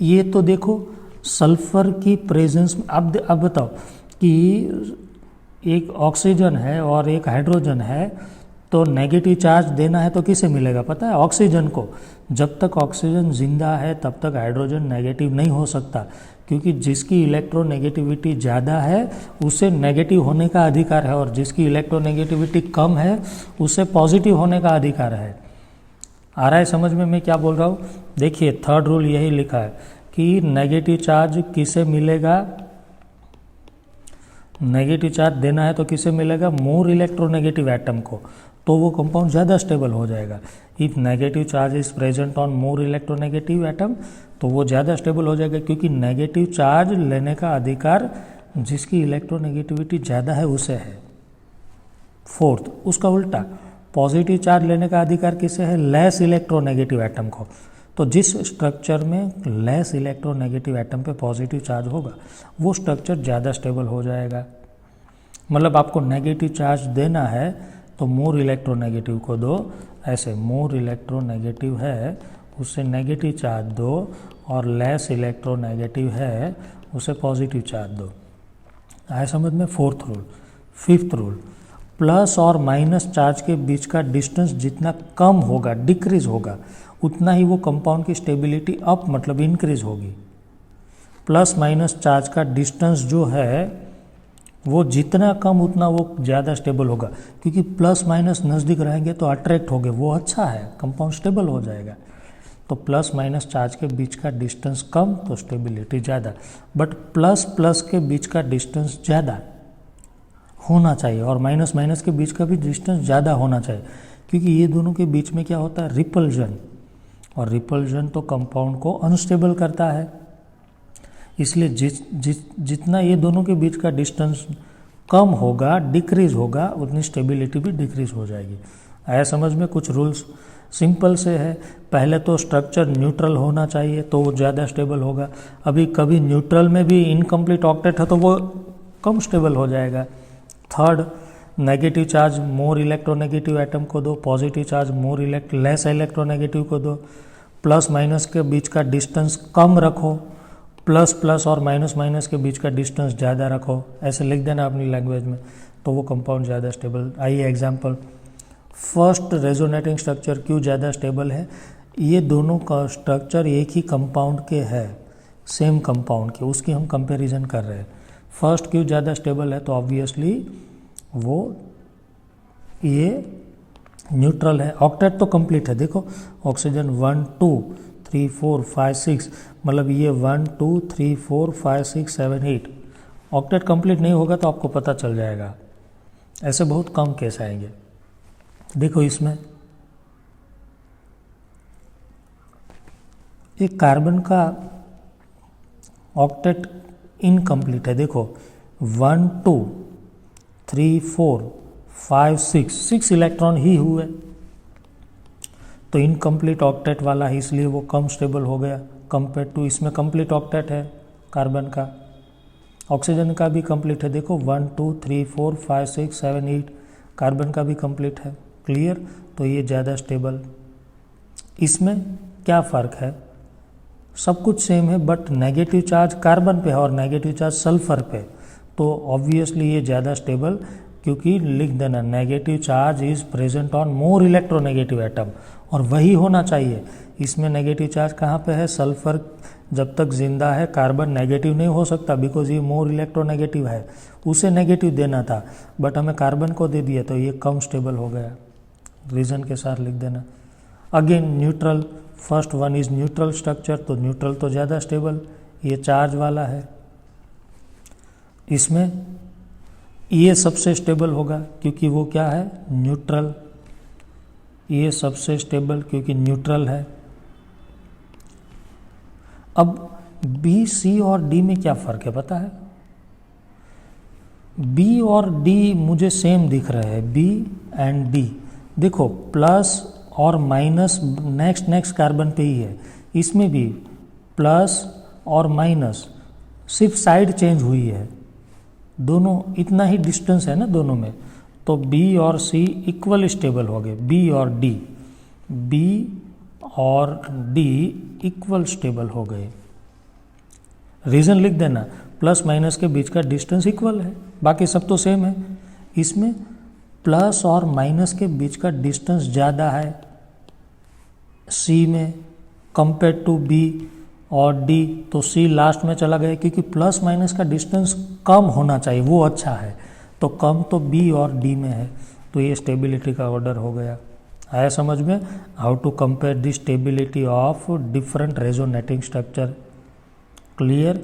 ये तो देखो सल्फर की प्रेजेंस में, अब बताओ कि एक ऑक्सीजन है और एक हाइड्रोजन है, तो नेगेटिव चार्ज देना है तो किसे मिलेगा? पता है? ऑक्सीजन को। जब तक ऑक्सीजन जिंदा है तब तक हाइड्रोजन नेगेटिव नहीं हो सकता, क्योंकि जिसकी इलेक्ट्रोनेगेटिविटी ज़्यादा है उसे नेगेटिव होने का अधिकार है, और जिसकी इलेक्ट्रोनेगेटिविटी कम है उसे पॉजिटिव होने का अधिकार है। आ रहा है समझ में मैं क्या बोल रहा हूँ? देखिए थर्ड रूल यही लिखा है कि नेगेटिव चार्ज किसे मिलेगा? नेगेटिव चार्ज देना है तो किसे मिलेगा? मोर इलेक्ट्रोनेगेटिव एटम को, तो वो कंपाउंड ज़्यादा स्टेबल हो जाएगा। If negative charge is present on more electronegative atom, तो वो ज़्यादा स्टेबल हो जाएगा, क्योंकि नेगेटिव चार्ज लेने का अधिकार जिसकी इलेक्ट्रोनेगेटिविटी ज़्यादा है उसे है। फोर्थ, उसका उल्टा, पॉजिटिव चार्ज लेने का अधिकार किसे है? लेस इलेक्ट्रोनेगेटिव एटम को। तो जिस स्ट्रक्चर में लेस इलेक्ट्रोनेगेटिव एटम पे पॉजिटिव चार्ज होगा वो स्ट्रक्चर ज़्यादा स्टेबल हो जाएगा। मतलब आपको नेगेटिव चार्ज देना है तो मोर इलेक्ट्रोनेगेटिव को दो, ऐसे मोर इलेक्ट्रोनेगेटिव है उसे नेगेटिव चार्ज दो, और लेस इलेक्ट्रोनेगेटिव है उसे पॉजिटिव चार्ज दो। आए समझ में? Fourth rule. Fifth rule, plus और माइनस चार्ज के बीच का डिस्टेंस जितना कम होगा, डिक्रीज होगा, उतना ही वो कंपाउंड की स्टेबिलिटी अप मतलब इंक्रीज होगी। प्लस माइनस चार्ज का डिस्टेंस जो है वो जितना कम उतना वो ज़्यादा स्टेबल होगा, क्योंकि प्लस माइनस नज़दीक रहेंगे तो अट्रैक्ट होंगे, वो अच्छा है, कंपाउंड स्टेबल हो जाएगा। तो प्लस माइनस चार्ज के बीच का डिस्टेंस कम तो स्टेबिलिटी ज़्यादा, बट प्लस प्लस के बीच का डिस्टेंस ज़्यादा होना चाहिए और माइनस माइनस के बीच का भी डिस्टेंस ज़्यादा होना चाहिए, क्योंकि ये दोनों के बीच में क्या होता है? रिपल्जन, और रिपल्जन तो कंपाउंड को अनस्टेबल करता है। इसलिए जितना ये दोनों के बीच का डिस्टेंस कम होगा, डिक्रीज होगा, उतनी स्टेबिलिटी भी डिक्रीज हो जाएगी। आया समझ में? कुछ रूल्स सिंपल से है। पहले तो स्ट्रक्चर न्यूट्रल होना चाहिए तो वो ज़्यादा स्टेबल होगा। अभी कभी न्यूट्रल में भी इनकम्प्लीट ऑक्टेट है तो वो कम स्टेबल हो जाएगा। Third, negative charge more electronegative atom को दो, पॉजिटिव चार्ज लेस इलेक्ट्रोनेगेटिव को दो, प्लस माइनस के बीच का डिस्टेंस कम रखो, प्लस प्लस और माइनस माइनस के बीच का डिस्टेंस ज़्यादा रखो, ऐसे लिख देना अपनी लैंग्वेज में, तो वो कंपाउंड ज़्यादा स्टेबल। आइए एग्जांपल, फर्स्ट रेजोनेटिंग स्ट्रक्चर क्यों ज़्यादा स्टेबल है? ये दोनों का स्ट्रक्चर एक ही कंपाउंड के है, सेम कंपाउंड के, उसकी हम कंपैरिजन कर रहे हैं। फर्स्ट क्यों ज़्यादा स्टेबल है? तो ऑब्वियसली वो ये न्यूट्रल है। ऑक्टेट तो कंप्लीट है, देखो ऑक्सीजन 1 2 3 4 5 6, मतलब ये 1 2 3 4 5 6 7 8। ऑक्टेट कंप्लीट नहीं होगा तो आपको पता चल जाएगा, ऐसे बहुत कम केस आएंगे। देखो इसमें एक कार्बन का ऑक्टेट इनकम्प्लीट है, देखो 1 2 3 4 5 6 इलेक्ट्रॉन ही हुए, तो इनकम्प्लीट ऑक्टेट वाला है, इसलिए वो कम स्टेबल हो गया कंपेयर टू इसमें कंप्लीट ऑक्टेट है कार्बन का। ऑक्सीजन का भी कंप्लीट है, देखो 1 2 3 4 5 6 7 8, कार्बन का भी कंप्लीट है। क्लियर? तो ये ज़्यादा स्टेबल। इसमें क्या फ़र्क है? सब कुछ सेम है, बट नेगेटिव चार्ज कार्बन पे है और नेगेटिव चार्ज सल्फर पे, तो ऑब्वियसली ये ज़्यादा स्टेबल, क्योंकि लिख देना negative charge is present on more electronegative atom, और वही होना चाहिए। इसमें नेगेटिव चार्ज कहाँ पे है? सल्फर जब तक जिंदा है कार्बन नेगेटिव नहीं हो सकता, बिकॉज ये मोर इलेक्ट्रोनेगेटिव है, उसे नेगेटिव देना था, बट हमें कार्बन को दे दिया तो ये कम स्टेबल हो गया। रीज़न के साथ लिख देना। Again neutral, first one is neutral structure, तो न्यूट्रल तो ज़्यादा स्टेबल, ये चार्ज वाला है। इसमें ये सबसे स्टेबल होगा क्योंकि वो क्या है? न्यूट्रल। ये सबसे स्टेबल क्योंकि न्यूट्रल है। अब बी, सी और डी में क्या फ़र्क है पता है? बी और डी मुझे सेम दिख रहे हैं, बी एंड डी। देखो प्लस और माइनस नेक्स्ट कार्बन पे ही है, इसमें भी प्लस और माइनस, सिर्फ साइड चेंज हुई है, दोनों इतना ही डिस्टेंस है ना दोनों में, तो बी और सी इक्वल स्टेबल हो गए। बी और डी इक्वल स्टेबल हो गए। रीज़न लिख देना, प्लस माइनस के बीच का डिस्टेंस इक्वल है, बाकी सब तो सेम है। इसमें प्लस और माइनस के बीच का डिस्टेंस ज़्यादा है सी में कंपेयर टू बी और डी, तो सी लास्ट में चला गया क्योंकि प्लस माइनस का डिस्टेंस कम होना चाहिए, वो अच्छा है, तो कम तो बी और डी में है, तो ये स्टेबिलिटी का ऑर्डर हो गया। आया समझ में? How to compare the stability of different resonating structure. Clear?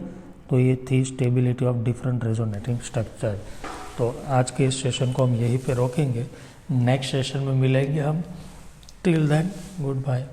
तो ये थी stability of different resonating structure. तो आज के इस सेशन को हम यहीं पे रोकेंगे, नेक्स्ट सेशन में मिलेंगे हम। Till then good bye.